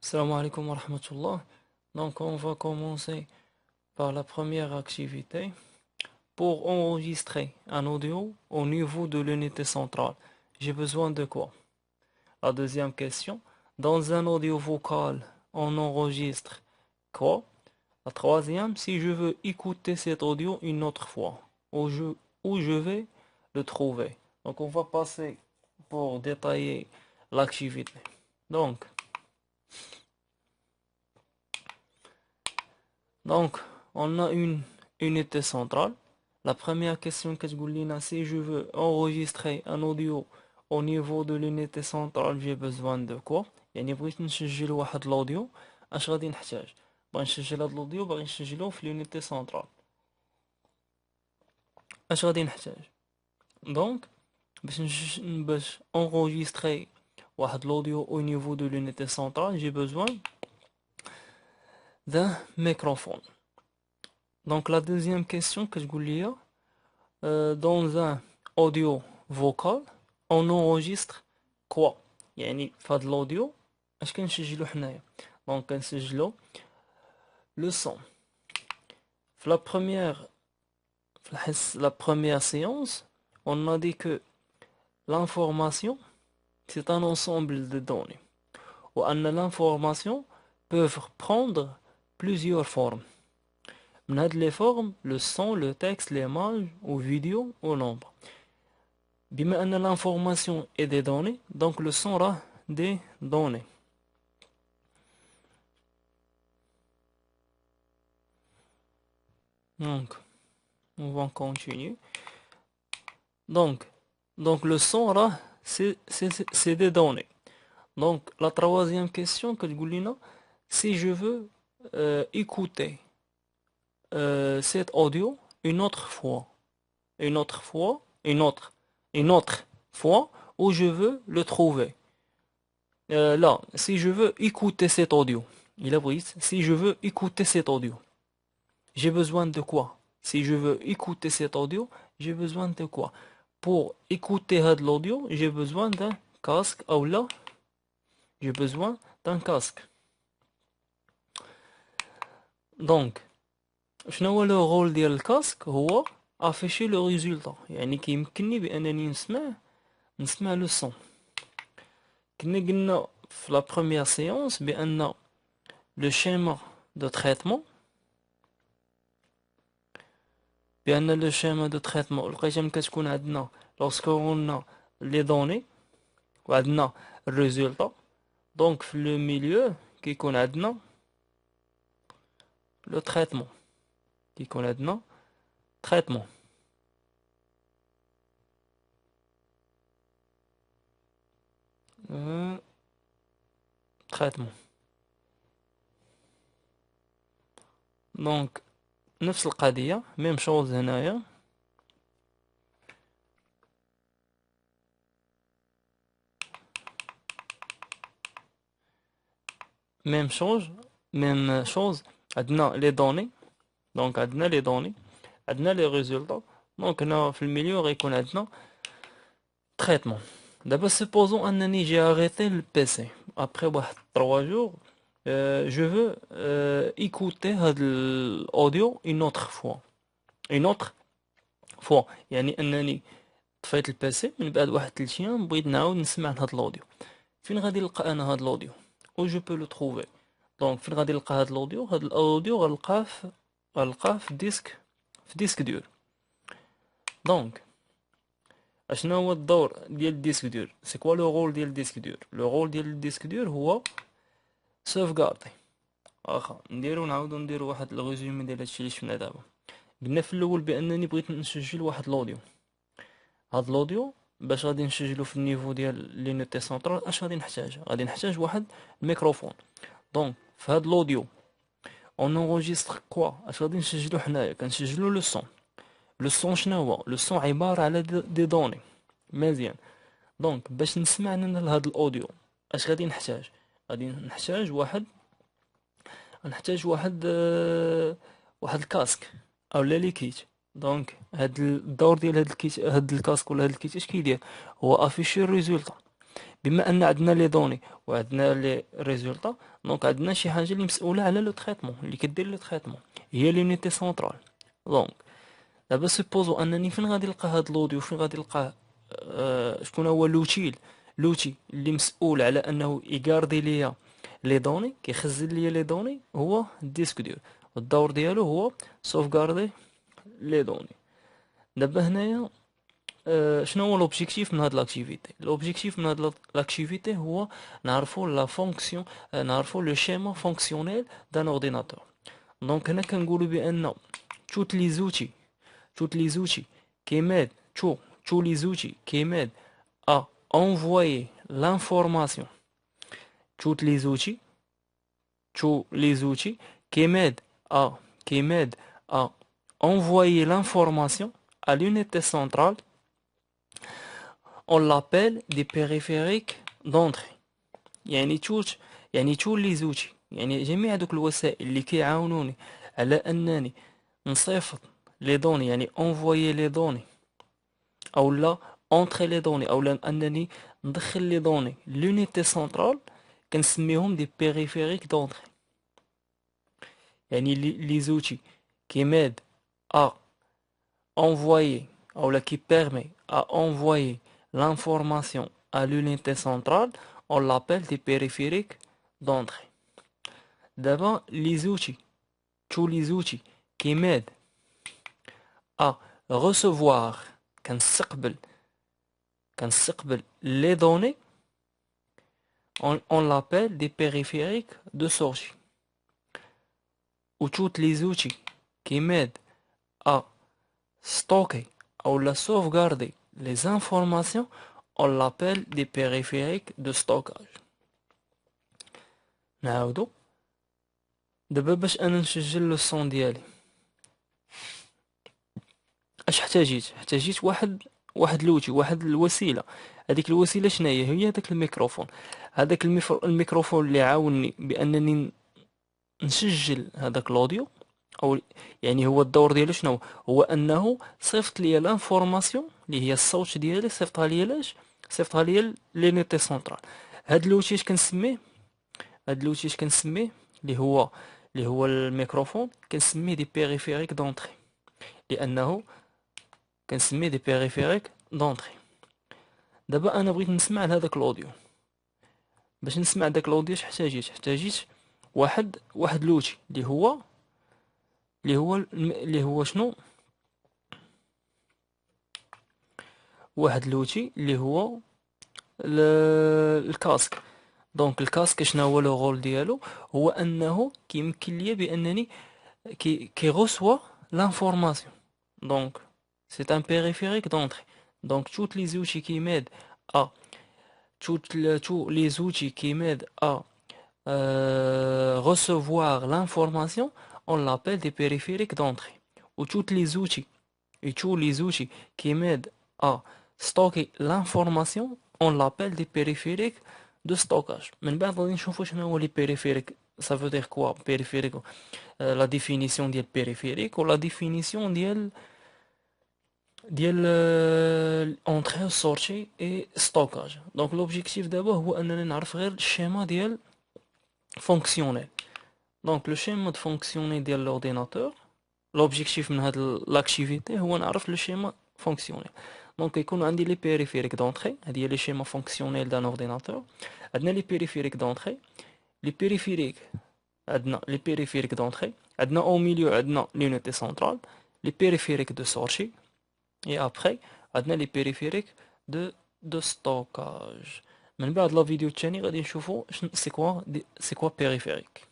Salam alaikum wa rahmatullah. Donc, on va commencer par la première activité. Pour enregistrer un audio au niveau de l'unité centrale, j'ai besoin de quoi? La deuxième question. Dans un audio vocal, on enregistre quoi? La troisième, si je veux écouter cet audio une autre fois, où je vais le trouver. Donc, on va passer pour détailler l'activité. Donc, Donc, on a une unité centrale. La première question que تقول لنا, si je veux enregistrer un audio au niveau de l'unité centrale, j'ai besoin de quoi؟ يعني بغيت نسجل واحد الاوديو، اش غادي نحتاج؟ باغي نسجل هاد الاوديو، باغي نسجلو في l'unité centrale، اش غادي نحتاج؟ دونك باش enregistrer واحد الاوديو au niveau de l'unité centrale, j'ai besoin d'un microphone. Donc la deuxième question que تقول لي, dans un audio vocal on enregistre quoi؟ يعني في هاد الاوديو اش كنسجلو حنايا؟ دونك كنسجلو le son. في la première séance, on a dit que l'information c'est un ensemble de données وأن l'information peut prendre plusieurs formes. من هاد les formes, le son, le texte, l'image ou vidéo ou nombre. بما أن l'information est des données, donc le son aura des données. Donc, on va continuer. Donc, le son aura, c'est des données. Donc, la troisième question que تقول لنا, si je veux écouter cet audio une autre fois, une autre fois, une autre fois, où je veux le trouver. Là, si je veux écouter cet audio, il a pris, si je veux écouter cet audio, j'ai besoin de quoi? Si je veux écouter cet audio, j'ai besoin de quoi? Pour écouter l'audio, j'ai besoin d'un casque, ou là, j'ai besoin d'un casque. Donc, شنو هو le rôle ديال الكاسك؟ هو afficher le résultat، يعني كيمكنني بأنني نسمع le son. كنا قلنا في la première séance بأن le schéma de traitement le schéma de traitement لقيتهم كتكون عندنا lorsque on a les données وعندنا الريزولتا. دونك في لو ميليو كيكون عندنا لو تريتمون، كيكون عندنا تريتمون. تريتمون دونك نفس القضية، ميم شوز هنايا. ميم شوز عندنا لي دوني، دونك عندنا لي دوني، عندنا لي ريزولتا. دونك هنا في الميليو غيكون عندنا تريتمون. دابا سيبوزون انني جي اريتي البيسي ابخي واحد 3 جور، je veux écouter هاد الاوديو une autre fois، une autre fois، يعني انني طفيت البيسي من بعد واحد 3 ايام بغيت نعاود نسمع هاد الاوديو. فين غادي نلقى انا هاد الاوديو؟ او جو بو لو تروفي؟ دونك فين غادي نلقى هاد الاوديو؟ هاد الاوديو غنلقاه في ديسك دور. دونك اشنا هو الدور ديال الديسك دور؟ سي كوا لو رول ديال الديسك دور؟ لو رول ديال الديسك دور هو سوفغاردي. واخا نديرو نعاودو نديرو واحد الريزومي ديال هادشي اللي شفنا دابا. قلنا في الاول بانني بغيت نسجل واحد الاوديو. هاد الاوديو باش غادي نسجلو في النيفو ديال لينيتي سونطرال اش غادي نحتاج؟ غادي نحتاج واحد الميكروفون. دونك في هاد الاوديو اون انغوجيستر كوا؟ اش غادي نسجلو حنايا؟ كنسجلو لو سون. لو سون شنو هو؟ لو سون عباره على دي دوني. مزيان. دونك باش نسمع انا لهاد الاوديو اش غادي نحتاج؟ غادي نحتاج واحد الكاسك او لا لي كيت. دونك هاد الدور ديال هاد الكيت، هاد الكاسك ولا هاد الكيت اش كيدير؟ هو افيشي الريزولتا. بما ان عندنا لي دوني وعندنا لي ريزولطا، دونك عندنا شي حاجه اللي مسؤوله على لو تريتمون، اللي كدير لو تريتمون هي لونيتي سونترال. دونك دابا سيبوزو انني فين غادي نلقى هاد لوديو، فين غادي نلقاه، شكون هو لوتي اللي مسؤول على انه يغاردي ليا لي دوني، كيخزن ليا لي دوني، هو الديسك ديالو، الدور ديالو هو سوفغاردي لي دوني. دابا هنايا شنو هو لوبجيكتيف من هاد لاكتيفيتي؟ لوبجيكتيف من هاد لاكتيفيتي هو نعرفو لا فونكسيون، نعرفو لو شيما فونكسيونيل دان اورديناتور. دونك هنا كنقولو بان توت لي زوتي qui m'aident, tous les outils qui m'aident à envoyer l'information, tous les outils qui m'aident à envoyer l'information à l'unité centrale, on l'appelle des périphériques d'entrée. يعني tous les outils، يعني جميع دوك الوسائل اللي كيعاونوني على انني نصيفط لي دوني، يعني انفويي لي دوني، او لا اونتري لي دوني، او لا انني ندخل لي دوني لونيتي سنترال، كنسميهم دي بيريفيريك دونتري. يعني لي زوتي كي ميد ا envoyer ou là qui permet à envoyer l'information à l'unité centrale, on l'appelle des périphériques d'entrée. D'abord, tous les outils qui m'aident à recevoir كنستقبل les données, on l'appelle des périphériques de sortie. Ou tous les outils qui m'aident à stocker ou la sauvegarder les informations, on l'appelle des périphériques de stockage. نعاودو دابا باش انا نسجل لو الصون ديالي، اش احتاجيت واحد لوتي، واحد الوسيله. هذيك الوسيله شناهي؟ هي هذاك الميكروفون. هذاك الميكروفون اللي عاوني بانني نسجل هذاك الاوديو، او يعني هو الدور ديالو شنو هو؟ انه صيفط لي لانفورماسيون اللي هي الصوت ديالي، صيفطها لي لاش؟ صيفطها لي لونيتي سونترال. هاد لوتي اش كنسميه؟ اللي هو الميكروفون، كنسميه دي بيريفيريك دونتري، لانه كنسميه دي بيريفيريك دونتري. دابا انا بغيت نسمع لهذاك الاوديو. باش نسمع داك الاوديو اش احتاجيت واحد لوتي اللي هو شنو؟ واحد لوتي اللي هو الكاسك. دونك الكاسك شنو هو لو رول ديالو؟ هو انه كيمكن ليا بانني كي غوسوا لانفورماسيون. دونك c'est un périphérique d'entrée. Donc tous les outils qui m'aident à tous les outils qui m'aident à recevoir l'information, on l'appelle des périphériques d'entrée. Ou tous les outils qui m'aident à stocker l'information, on l'appelle des périphériques de stockage. من بعد غادي نشوفوا شنو هو لي بيريفيريك. Ça veut dire quoi périphérique? La définition ديال périphérique ou la définition ديال entrée sortie et stockage. Donc l'objectif d'abord هو اننا نعرف غير الشيما ديال fonctionnel. Donc le schéma de fonctionner ديال l'ordinateur، l'objectif من هاد l'activité هو نعرف le schéma fonctionnel. Donc يكون عندي les périphériques d'entrée، هادي هي les schémas fonctionnels d'un ordinateur. عندنا les périphériques d'entrée، les périphériques d'entrée، عندنا au milieu عندنا l'unité centrale، les périphériques de sortie، et après عندنا les périphériques de stockage. من بعد لا فيديو الثاني غادي نشوفوا c'est quoi périphérique.